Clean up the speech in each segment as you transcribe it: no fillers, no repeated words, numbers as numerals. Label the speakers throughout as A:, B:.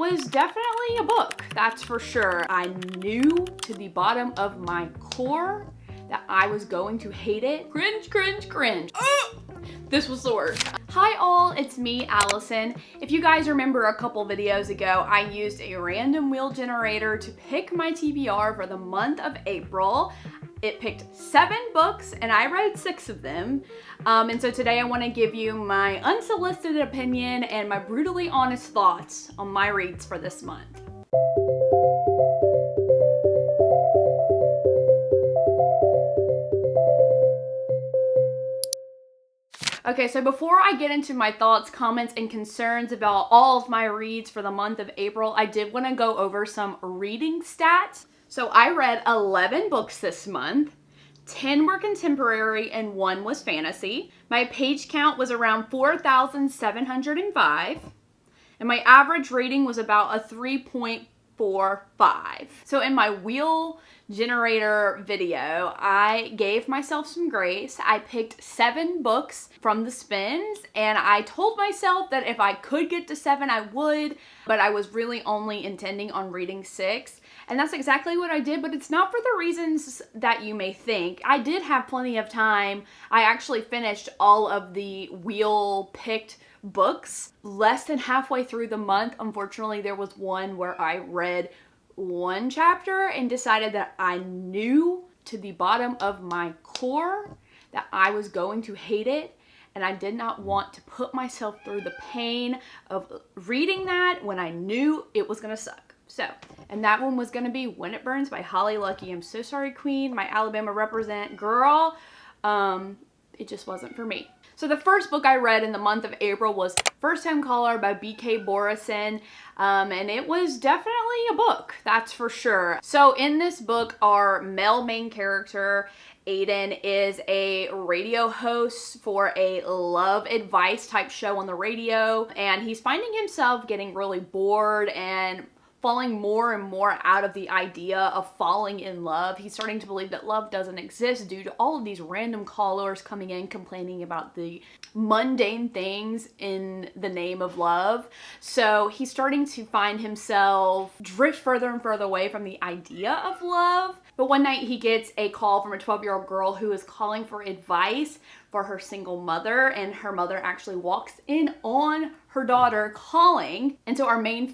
A: was definitely a book, that's for sure. I knew to the bottom of my core that I was going to hate it. Cringe, cringe, cringe. This was the worst. Hi all, it's me, Allison. If you guys remember a couple videos ago, I used a random wheel generator to pick my TBR for the month of April. It picked 7 books and I read 6 of them. And so today I want to give you my unsolicited opinion and my brutally honest thoughts on my reads for this month. Okay, so before I get into my thoughts, comments, and concerns about all of my reads for the month of April, I did want to go over some reading stats. So I read 11 books this month. 10 were contemporary and 1 was fantasy. My page count was around 4,705. And my average rating was about a 3.45. So in my wheel generator video, I gave myself some grace. I picked 7 books from the spins and I told myself that if I could get to 7, I would, but I was really only intending on reading 6. And that's exactly what I did, but it's not for the reasons that you may think. I did have plenty of time. I actually finished all of the wheel picked books less than halfway through the month. Unfortunately, there was one where I read 1 chapter and decided that I knew to the bottom of my core that I was going to hate it, and I did not want to put myself through the pain of reading that when I knew it was gonna suck. So, and that one was gonna be When It Burns by Holly Lucky. I'm so sorry, Queen, my Alabama represent girl. It just wasn't for me. So the first book I read in the month of April was First Time Caller by B.K. Borison, and it was definitely a book, that's for sure. So in this book, our male main character, Aiden, is a radio host for a love advice type show on the radio, and he's finding himself getting really bored and falling more and more out of the idea of falling in love. He's starting to believe that love doesn't exist due to all of these random callers coming in complaining about the mundane things in the name of love. So he's starting to find himself drift further and further away from the idea of love. But one night he gets a call from a 12-year-old girl who is calling for advice for her single mother, and her mother actually walks in on her daughter calling. And so our main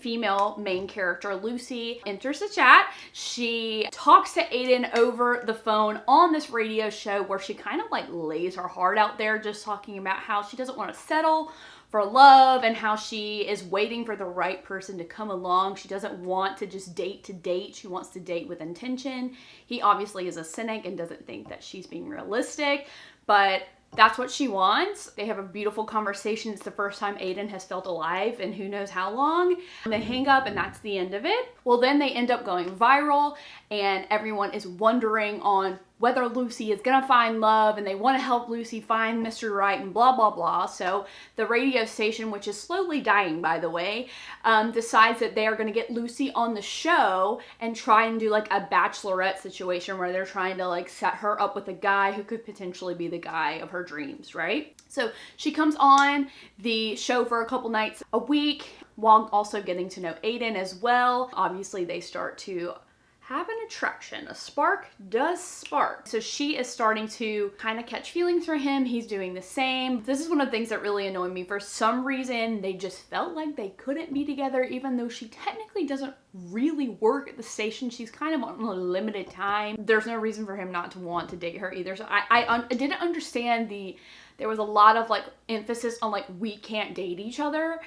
A: character, Lucy, enters the chat. She talks to Aiden over the phone on this radio show where she kind of like lays her heart out there, just talking about how she doesn't want to settle for love and how she is waiting for the right person to come along. She doesn't want to just date to date. She wants to date with intention. He obviously is a cynic and doesn't think that she's being realistic, but that's what she wants. They have a beautiful conversation. It's the first time Aiden has felt alive in who knows how long. And they hang up and that's the end of it. Well, then they end up going viral and everyone is wondering on whether Lucy is gonna find love, and they want to help Lucy find Mr. Right and blah, blah, blah. So the radio station, which is slowly dying, by the way, decides that they are gonna get Lucy on the show and try and do like a bachelorette situation where they're trying to like set her up with a guy who could potentially be the guy of her dreams, right? So she comes on the show for a couple nights a week while also getting to know Aiden as well. Obviously, they start to have an attraction. A spark does spark. So she is starting to kind of catch feelings for him. He's doing the same. This is one of the things that really annoyed me. For some reason, they just felt like they couldn't be together, even though she technically doesn't really work at the station. She's kind of on a limited time. There's no reason for him not to want to date her either. So I didn't understand there was a lot of like emphasis on like, we can't date each other.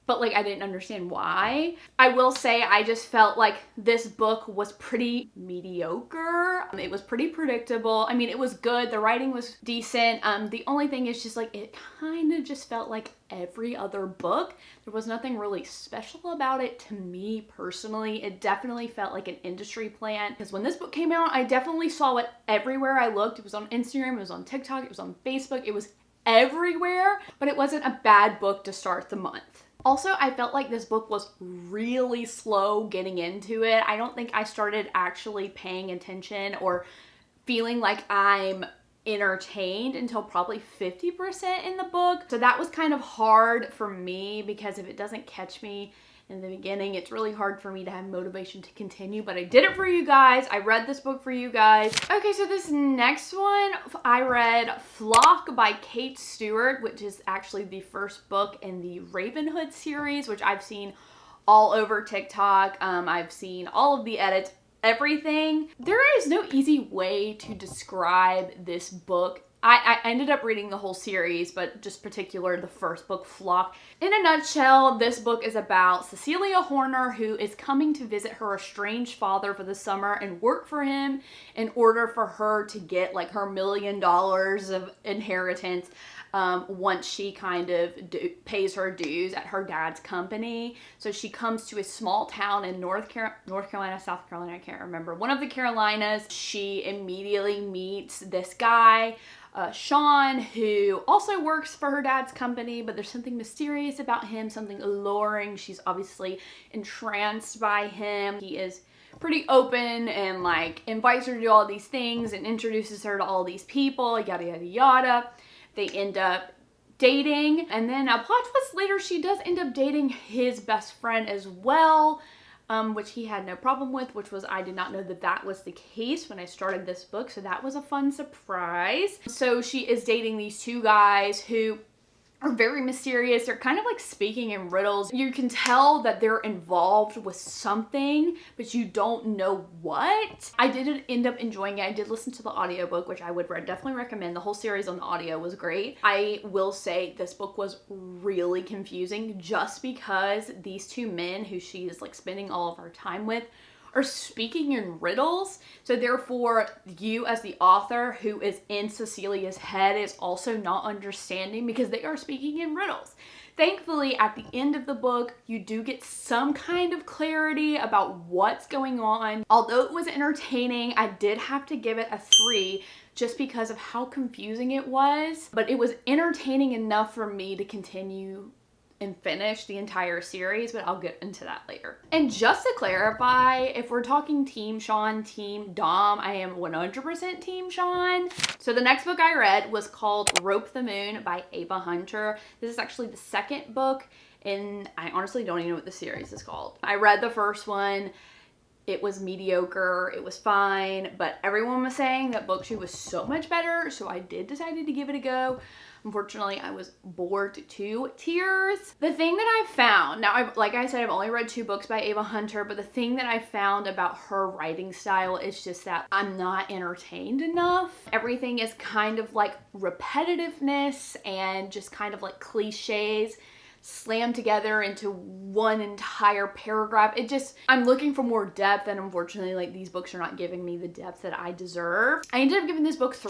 A: But like, I didn't understand why. I will say I just felt like this book was pretty mediocre. It was pretty predictable. I mean, it was good. The writing was decent. The only thing is just like, it kind of just felt like every other book. There was nothing really special about it to me personally. It definitely felt like an industry plant, because when this book came out, I definitely saw it everywhere I looked. It was on Instagram, it was on TikTok, it was on Facebook, it was everywhere, but it wasn't a bad book to start the month. Also, I felt like this book was really slow getting into it. I don't think I started actually paying attention or feeling like I'm entertained until probably 50% in the book. So that was kind of hard for me, because if it doesn't catch me in the beginning. It's really hard for me to have motivation to continue, but I did it for you guys. I read this book for you guys. Okay, so this next one, I read Flock by Kate Stewart, which is actually the first book in the Ravenhood series, which I've seen all over TikTok. I've seen all of the edits, everything. There is no easy way to describe this book. I ended up reading the whole series, but just particular the first book, Flock. In a nutshell, this book is about Cecilia Horner, who is coming to visit her estranged father for the summer and work for him in order for her to get like her $1 million of inheritance once she kind of pays her dues at her dad's company. So she comes to a small town in North Carolina, South Carolina, I can't remember, one of the Carolinas. She immediately meets this guy, Sean, who also works for her dad's company, but there's something mysterious about him, something alluring. She's obviously entranced by him. He is pretty open and like invites her to do all these things and introduces her to all these people, yada yada yada. They end up dating, and then a plot twist later, she does end up dating his best friend as well, which he had no problem with, which was, I did not know that that was the case when I started this book, so that was a fun surprise. So she is dating these two guys who are very mysterious. They're kind of like speaking in riddles. You can tell that they're involved with something, but you don't know what. I did end up enjoying it. I did listen to the audiobook, which I would definitely recommend. The whole series on the audio was great. I will say this book was really confusing just because these two men who she is like spending all of her time with are speaking in riddles. So therefore, you as the author who is in Cecilia's head is also not understanding because they are speaking in riddles. Thankfully, at the end of the book, you do get some kind of clarity about what's going on. Although it was entertaining, I did have to give it a 3 just because of how confusing it was. But it was entertaining enough for me to continue and finish the entire series, but I'll get into that later. And just to clarify, if we're talking Team Sean, Team Dom, I am 100% Team Sean. So the next book I read was called Rope the Moon by Ava Hunter. This is actually the second book, and I honestly don't even know what the series is called. I read the first one. It was mediocre, it was fine, but everyone was saying that book 2 was so much better, so I did decide to give it a go. Unfortunately, I was bored to tears. The thing that I found, now, like I said, I've only read 2 books by Ava Hunter, but the thing that I found about her writing style is just that I'm not entertained enough. Everything is kind of like repetitiveness and just kind of like cliches slammed together into one entire paragraph. I'm looking for more depth, and unfortunately, like, these books are not giving me the depth that I deserve. I ended up giving this book 3.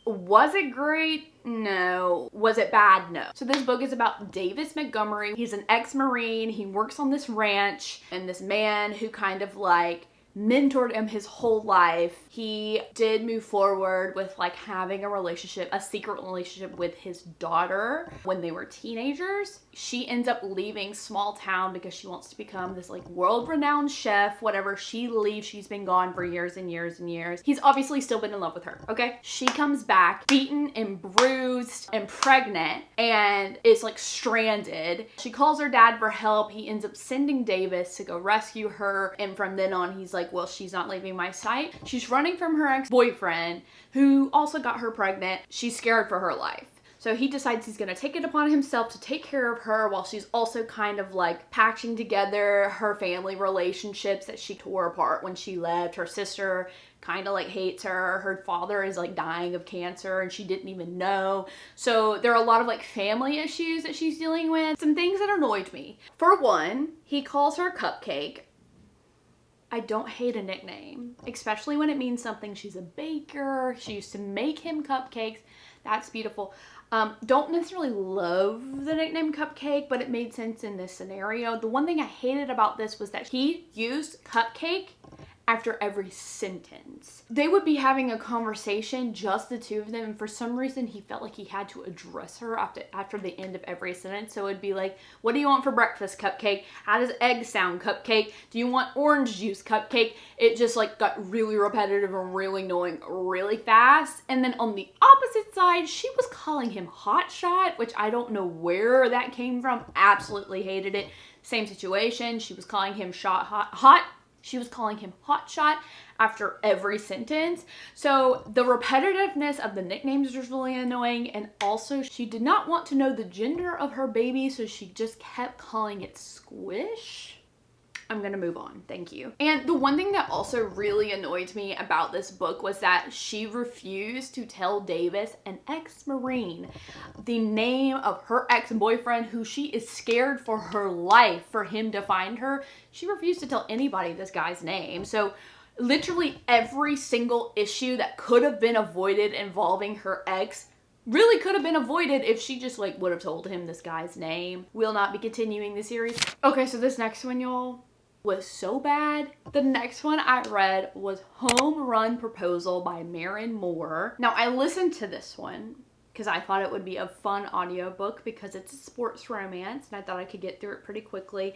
A: Was it great? No. Was it bad? No. So this book is about Davis Montgomery. He's an ex-Marine. He works on this ranch, and this man who kind of like mentored him his whole life. He did move forward with like having a relationship, a secret relationship with his daughter when they were teenagers. She ends up leaving small town because she wants to become this like world-renowned chef, whatever. She leaves. She's been gone for years and years and years. He's obviously still been in love with her, okay? She comes back beaten and bruised and pregnant and is like stranded. She calls her dad for help. He ends up sending Davis to go rescue her, and from then on he's like, well, she's not leaving my sight. She's running from her ex-boyfriend who also got her pregnant. She's scared for her life. So he decides he's going to take it upon himself to take care of her while she's also kind of like patching together her family relationships that she tore apart when she left. Her sister kind of like hates her. Her father is like dying of cancer and she didn't even know. So there are a lot of like family issues that she's dealing with. Some things that annoyed me. For one, he calls her Cupcake. I don't hate a nickname, especially when it means something. She's a baker. She used to make him cupcakes. That's beautiful. Don't necessarily love the nickname Cupcake, but it made sense in this scenario. The one thing I hated about this was that he used Cupcake after every sentence. They would be having a conversation, just the two of them, and for some reason he felt like he had to address her after the end of every sentence. So it'd be like, what do you want for breakfast, Cupcake? How does egg sound, Cupcake? Do you want orange juice, Cupcake? It just like got really repetitive and really annoying really fast. And then on the opposite side, she was calling him Hotshot, which I don't know where that came from. Absolutely hated it. Same situation. She was calling him hot. She was calling him hot shot after every sentence. So the repetitiveness of the nicknames was really annoying. And also she did not want to know the gender of her baby, so she just kept calling it Squish. I'm gonna move on, thank you. And the one thing that also really annoyed me about this book was that she refused to tell Davis, an ex-Marine, the name of her ex-boyfriend who she is scared for her life for him to find her. She refused to tell anybody this guy's name. So literally every single issue that could have been avoided involving her ex really could have been avoided if she just like would have told him this guy's name. We'll not be continuing the series. Okay, so this next one, y'all, was so bad. The next one I read was Home Run Proposal by Maren Moore. Now I listened to this one because I thought it would be a fun audiobook because it's a sports romance and I thought I could get through it pretty quickly.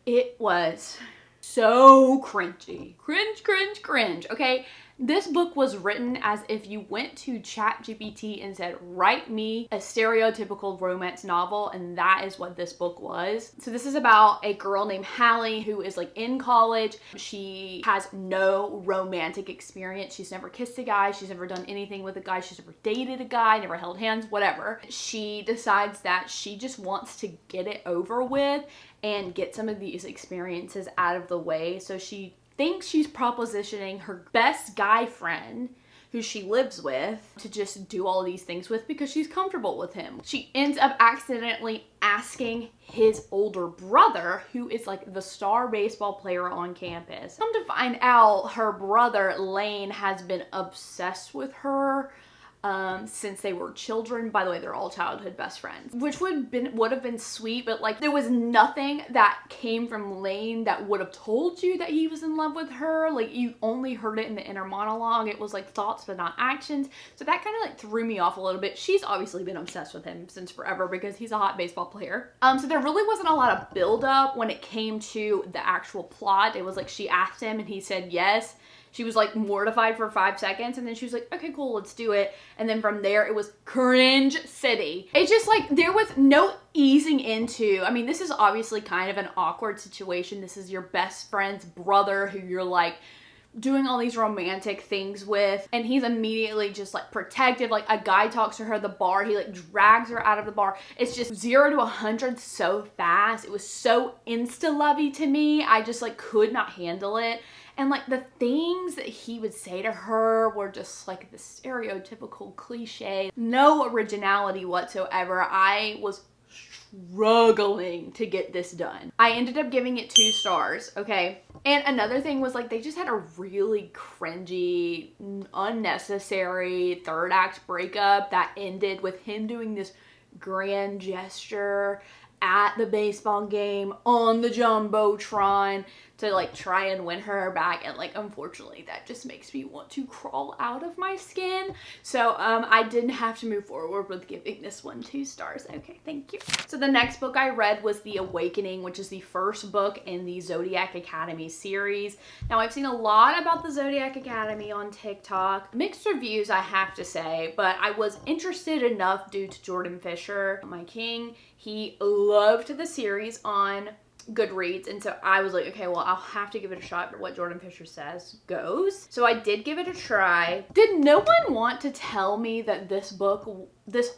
A: It was so cringy. Cringe, cringe, cringe. Okay, this book was written as if you went to ChatGPT and said, write me a stereotypical romance novel, and that is what this book was. So this is about a girl named Hallie who is like in college. She has no romantic experience. She's never kissed a guy. She's never done anything with a guy. She's never dated a guy, never held hands, whatever. She decides that she just wants to get it over with and get some of these experiences out of the way. So she thinks she's propositioning her best guy friend who she lives with to just do all these things with because she's comfortable with him. She ends up accidentally asking his older brother, who is like the star baseball player on campus. Come to find out, her brother Lane has been obsessed with her since they were children. By the way, they're all childhood best friends, which would have been sweet, but like there was nothing that came from Lane that would have told you that he was in love with her. Like you only heard it in the inner monologue. It was like thoughts but not actions. So that kind of like threw me off a little bit. She's obviously been obsessed with him since forever because he's a hot baseball player. So there really wasn't a lot of build up when it came to the actual plot. It was like she asked him and he said yes. She was like mortified for 5 seconds and then she was like, okay, cool, let's do it. And then from there, it was cringe city. It's just like, there was no easing into, I mean, this is obviously kind of an awkward situation. This is your best friend's brother who you're like doing all these romantic things with, and he's immediately just like protective. Like a guy talks to her at the bar, he like drags her out of the bar. It's just 0 to 100 so fast. It was so insta-lovey to me. I just like could not handle it. And like the things that he would say to her were just like the stereotypical cliche, no originality whatsoever. I was struggling to get this done. I ended up giving it 2 stars, okay? And another thing was like they just had a really cringy, unnecessary 3rd act breakup that ended with him doing this grand gesture at the baseball game on the Jumbotron to like try and win her back, and like unfortunately that just makes me want to crawl out of my skin. So I didn't have to move forward with giving this one 2 stars. Okay, thank you. So the next book I read was The Awakening, which is the first book in the Zodiac Academy series. Now I've seen a lot about the Zodiac Academy on TikTok. Mixed reviews, I have to say, but I was interested enough due to Jordan Fisher, my king. He loved the series on Goodreads, and so I was like, okay, well, I'll have to give it a shot, but what Jordan Fisher says goes. So I did give it a try. Did no one want to tell me that this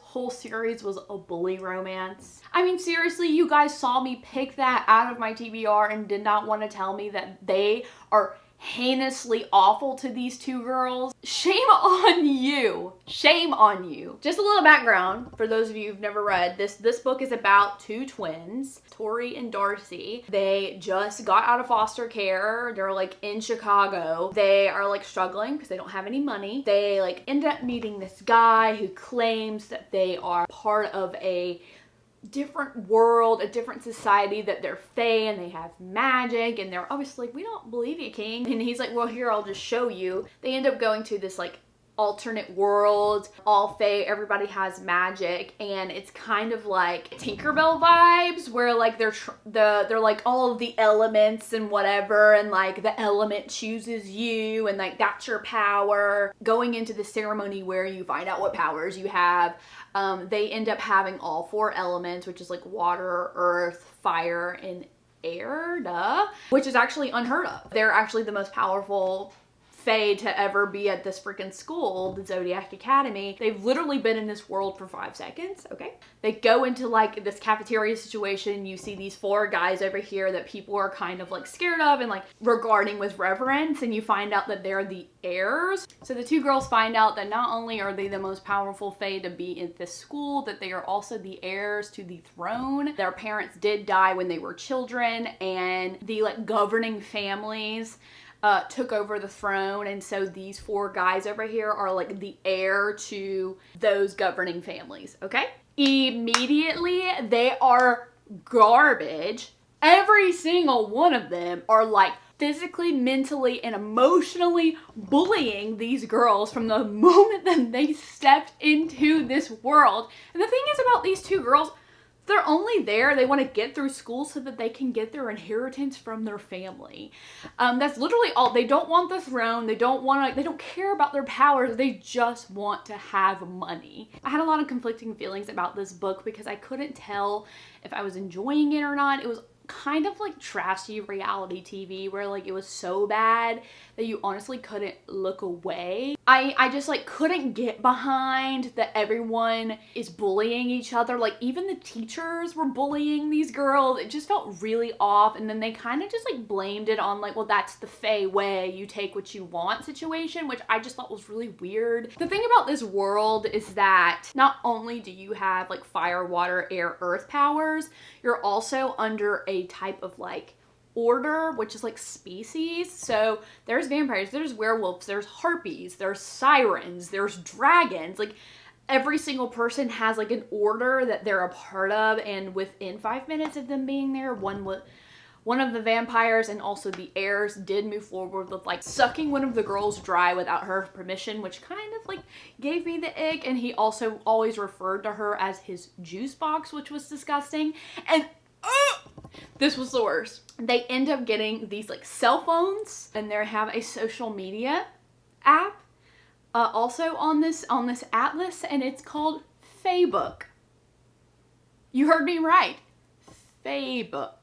A: whole series was a bully romance? I mean, seriously, you guys saw me pick that out of my TBR and did not want to tell me that they are heinously awful to these 2 girls. Shame on you. Shame on you. Just a little background for those of you who've never read this. This book is about 2 twins, Tori and Darcy. They just got out of foster care. They're like in Chicago. They are like struggling because they don't have any money. They like end up meeting this guy who claims that they are part of a different world, a different society, that they're fae and they have magic, and they're obviously like, we don't believe you, king. And he's like, well, here, I'll just show you. They end up going to this like alternate world, all fae, everybody has magic, and it's kind of like Tinkerbell vibes where like they're like all of the elements and whatever, and like the element chooses you and like that's your power. Going into the ceremony where you find out what powers you have, they end up having all 4 elements, which is like water, earth, fire, and heir, duh, which is actually unheard of. They're actually the most powerful fae to ever be at this freaking school, the Zodiac Academy. They've literally been in this world for 5 seconds, okay? They go into like this cafeteria situation. You see these 4 guys over here that people are kind of like scared of and like regarding with reverence, and you find out that they're the heirs. So the 2 girls find out that not only are they the most powerful fae to be in this school, that they are also the heirs to the throne. Their parents did die when they were children, and the like governing families took over the throne, and so these 4 guys over here are like the heir to those governing families, okay? Immediately, they are garbage. Every single one of them are like physically, mentally, and emotionally bullying these girls from the moment that they stepped into this world. And the thing is about these 2 girls, they're only there, they want to get through school so that they can get their inheritance from their family. That's literally all. They don't want the throne. They don't care about their powers. They just want to have money. I had a lot of conflicting feelings about this book because I couldn't tell if I was enjoying it or not. It was kind of like trashy reality TV where like it was so bad that you honestly couldn't look away. I just like couldn't get behind that everyone is bullying each other. Like even the teachers were bullying these girls. It just felt really off, and then they kind of just like blamed it on like, well, that's the fae way, you take what you want situation, which I just thought was really weird. The thing about this world is that not only do you have like fire, water, air, earth powers, you're also under a type of like order, which is like species. So there's vampires, there's werewolves, there's harpies, there's sirens, there's dragons. Like every single person has like an order that they're a part of, and within 5 minutes of them being there, one of the vampires and also the heirs did move forward with like sucking one of the girls dry without her permission, which kind of like gave me the ick. And he also always referred to her as his juice box, which was disgusting. And this was the worst. They end up getting these like cell phones, and they have a social media app also on this atlas, and it's called Facebook. You heard me right. Facebook.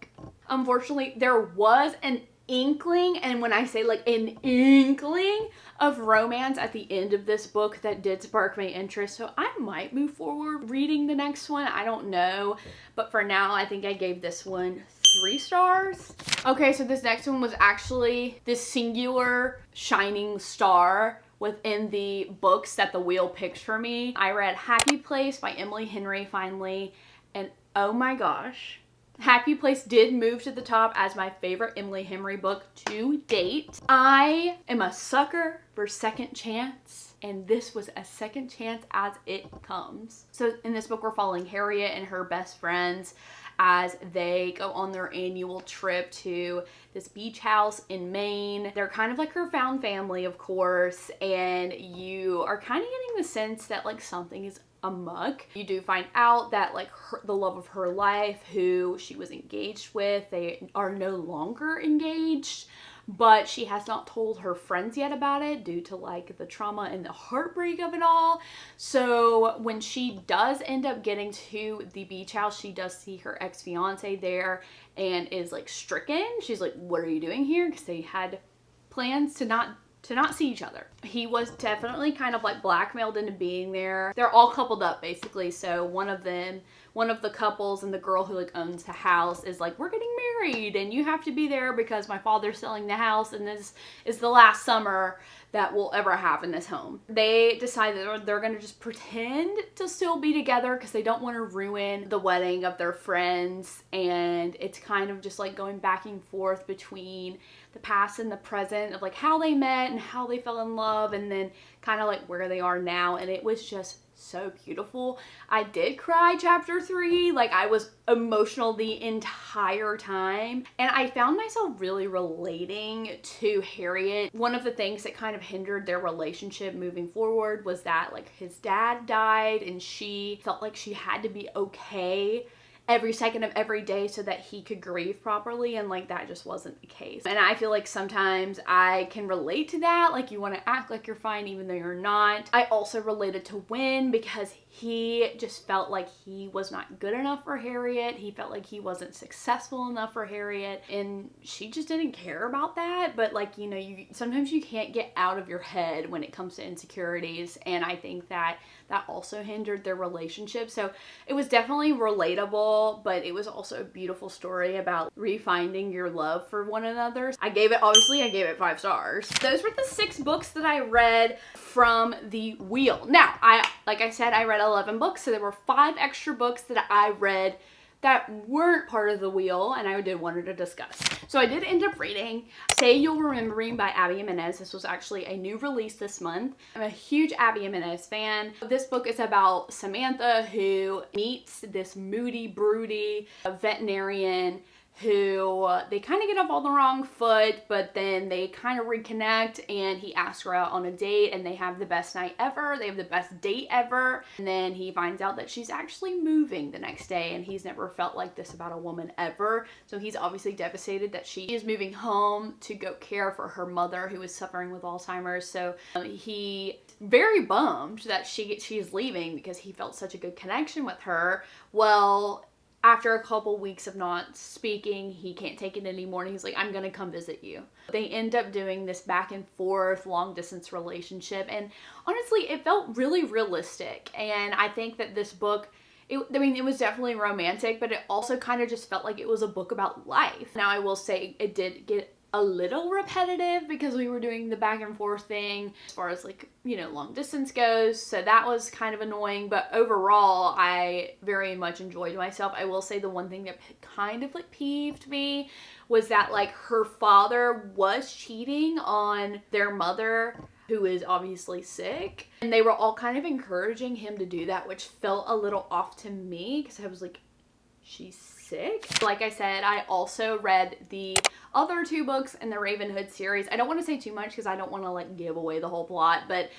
A: Unfortunately, there was an inkling, and when I say like an inkling of romance at the end of this book that did spark my interest, so I might move forward reading the next one. I don't know, but for now I think I gave this one 3 stars. Okay, so this next one was actually this singular shining star within the books that the wheel picked for me. I read Happy Place by Emily Henry finally, and oh my gosh, Happy Place did move to the top as my favorite Emily Henry book to date. I am a sucker for second chance, and this was a second chance as it comes. So in this book, we're following Harriet and her best friends as they go on their annual trip to this beach house in Maine. They're kind of like her found family, of course, and you are kind of getting the sense that like something is amok. You do find out that like the love of her life, who she was engaged with, they are no longer engaged, but she has not told her friends yet about it due to like the trauma and the heartbreak of it all. So when she does end up getting to the beach house, she does see her ex-fiance there and is like stricken. She's like, what are you doing here? Because they had plans to not see each other. He was definitely kind of like blackmailed into being there. They're all coupled up basically. So one of the couples and the girl who like owns the house is like, we're getting married and you have to be there because my father's selling the house and this is the last summer that we'll ever have in this home. They decide that they're gonna just pretend to still be together because they don't want to ruin the wedding of their friends, and it's kind of just like going back and forth between the past and the present of like how they met and how they fell in love, and then kind of like where they are now. And it was just so beautiful. I did cry chapter 3. Like I was emotional the entire time, and I found myself really relating to Harriet. One of the things that kind of hindered their relationship moving forward was that like his dad died, and she felt like she had to be okay every second of every day so that he could grieve properly, and like that just wasn't the case. And I feel like sometimes I can relate to that, like you want to act like you're fine even though you're not. I also related to Win because he just felt like he was not good enough for Harriet. He felt like he wasn't successful enough for Harriet, and she just didn't care about that. But like, you know, sometimes you can't get out of your head when it comes to insecurities, and I think that also hindered their relationship. So it was definitely relatable, but it was also a beautiful story about refinding your love for one another. I gave it 5 stars. Those were the 6 books that I read from the wheel. Now, like I said, I read 11 books, so there were 5 extra books that I read that weren't part of the wheel, and I did wanted to discuss. So I did end up reading Say You'll Remember Me by Abby Jimenez. This was actually a new release this month. I'm a huge Abby Jimenez fan. This book is about Samantha, who meets this moody, broody veterinarian who they kind of get off on the wrong foot, but then they kind of reconnect, and he asks her out on a date, and they have the best night ever. They have the best date ever. And then he finds out that she's actually moving the next day, and he's never felt like this about a woman ever. So he's obviously devastated that she is moving home to go care for her mother, who is suffering with Alzheimer's. So he very bummed that she is leaving because he felt such a good connection with her. Well, after a couple weeks of not speaking, he can't take it anymore, and he's like, I'm gonna come visit you. They end up doing this back and forth long distance relationship, and honestly, it felt really realistic. And I think that this book, it was definitely romantic, but it also kind of just felt like it was a book about life. Now, I will say it did get a little repetitive because we were doing the back and forth thing as far as, like, you know, long distance goes, so that was kind of annoying. But overall, I very much enjoyed myself. I will say the one thing that kind of like peeved me was that, like, her father was cheating on their mother, who is obviously sick, and they were all kind of encouraging him to do that, which felt a little off to me because I was like, she's sick. Like I said, I also read the other 2 books in the Ravenhood series. I don't want to say too much because I don't want to like give away the whole plot, but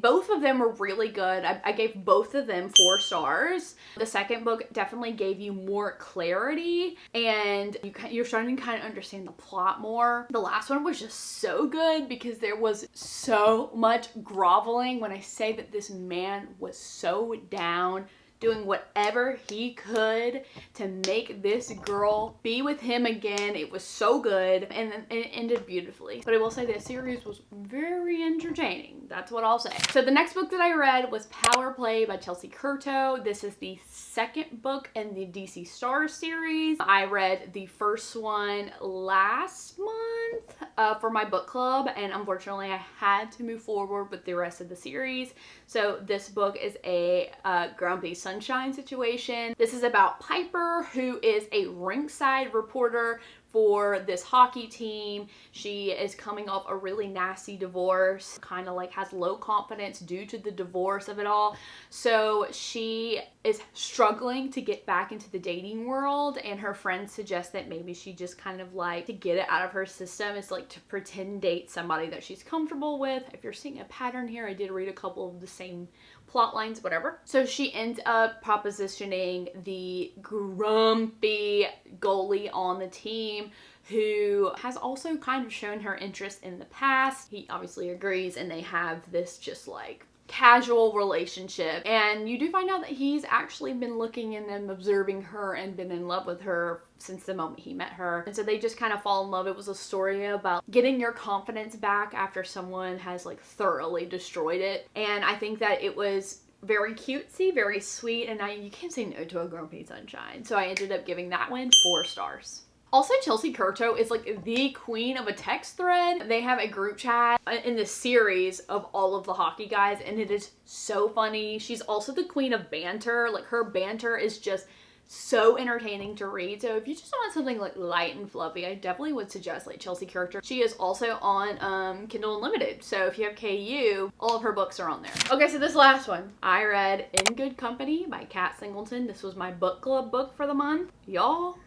A: both of them were really good. I gave both of them 4 stars. The second book definitely gave you more clarity, and you're starting to kind of understand the plot more. The last one was just so good because there was so much groveling. When I say that this man was so down, doing whatever he could to make this girl be with him again. It was so good, and it ended beautifully. But I will say this series was very entertaining. That's what I'll say. So the next book that I read was Power Play by Chelsea Curto. This is the second book in the DC Stars series. I read the first one last month for my book club, and unfortunately I had to move forward with the rest of the series. So this book is a Grumpy Sunshine situation. This is about Piper, who is a rinkside reporter for this hockey team. She is coming off a really nasty divorce, kind of like has low confidence due to the divorce of it all. So she is struggling to get back into the dating world, and her friends suggest that maybe she just kind of like to get it out of her system is like to pretend date somebody that she's comfortable with. If you're seeing a pattern here, I did read a couple of the same plot lines, whatever. So she ends up propositioning the grumpy goalie on the team, who has also kind of shown her interest in the past. He obviously agrees, and they have this just like casual relationship, and you do find out that he's actually been looking in and observing her and been in love with her since the moment he met her. And so they just kind of fall in love. It was a story about getting your confidence back after someone has like thoroughly destroyed it, and I think that it was very cutesy, very sweet, and you can't say no to a Grumpy Sunshine. So I ended up giving that one 4 stars. Also, Chelsea Curto is like the queen of a text thread. They have a group chat in this series of all of the hockey guys, and it is so funny. She's also the queen of banter. Like, her banter is just so entertaining to read. So if you just want something like light and fluffy, I definitely would suggest like Chelsea Curto. She is also on Kindle Unlimited, so if you have KU, all of her books are on there. Okay, so this last one I read, In Good Company by Kat Singleton. This was my book club book for the month. Y'all,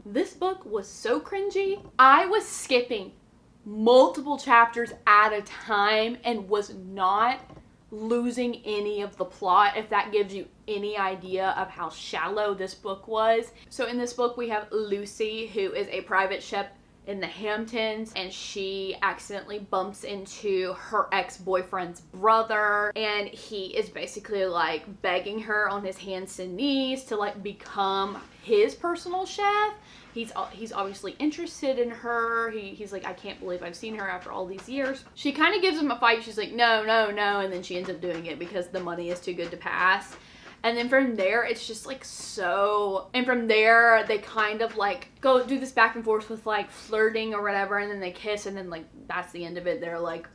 A: this book was so cringy. I was skipping multiple chapters at a time and was not losing any of the plot, if that gives you any idea of how shallow this book was. So in this book we have Lucy, who is a private chef in the Hamptons, and she accidentally bumps into her ex-boyfriend's brother, and he is basically like begging her on his hands and knees to like become his personal chef. He's obviously interested in her. He's like, I can't believe I've seen her after all these years. She kind of gives him a fight. She's like, no, no, no. And then she ends up doing it because the money is too good to pass. And then from there, it's just like so, and from there, they kind of like go do this back and forth with like flirting or whatever. And then they kiss, and then like, that's the end of it. They're like,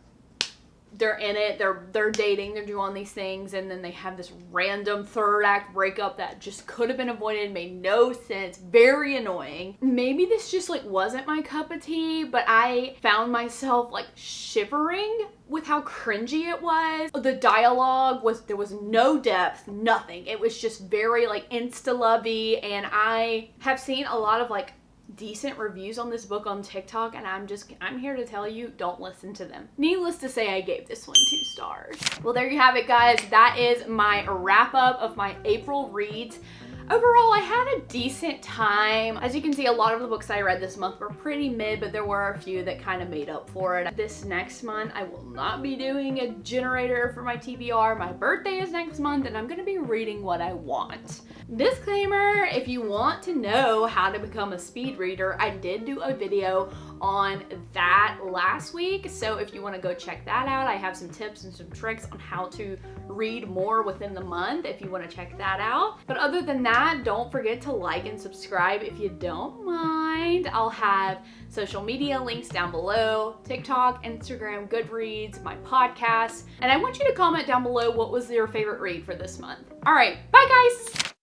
A: they're in it, they're dating, they're doing these things, and then they have this random third act breakup that just could have been avoided, made no sense, very annoying. Maybe this just like wasn't my cup of tea, but I found myself like shivering with how cringy it was. The dialogue there was no depth, nothing. It was just very like insta-lovey, and I have seen a lot of like decent reviews on this book on TikTok, and I'm here to tell you, don't listen to them. Needless to say, I gave this one 2 stars. Well, there you have it, guys. That is my wrap up of my April reads. Overall, I had a decent time. As you can see, a lot of the books I read this month were pretty mid, but there were a few that kind of made up for it. This next month, I will not be doing a generator for my TBR. My birthday is next month, and I'm gonna be reading what I want. Disclaimer, if you want to know how to become a speed reader, I did do a video on that last week, so if you want to go check that out, I have some tips and some tricks on how to read more within the month if you want to check that out. But other than that, don't forget to like and subscribe if you don't mind. I'll have social media links down below: TikTok, Instagram, Goodreads, my podcast, and I want you to comment down below what was your favorite read for this month. All right, bye guys!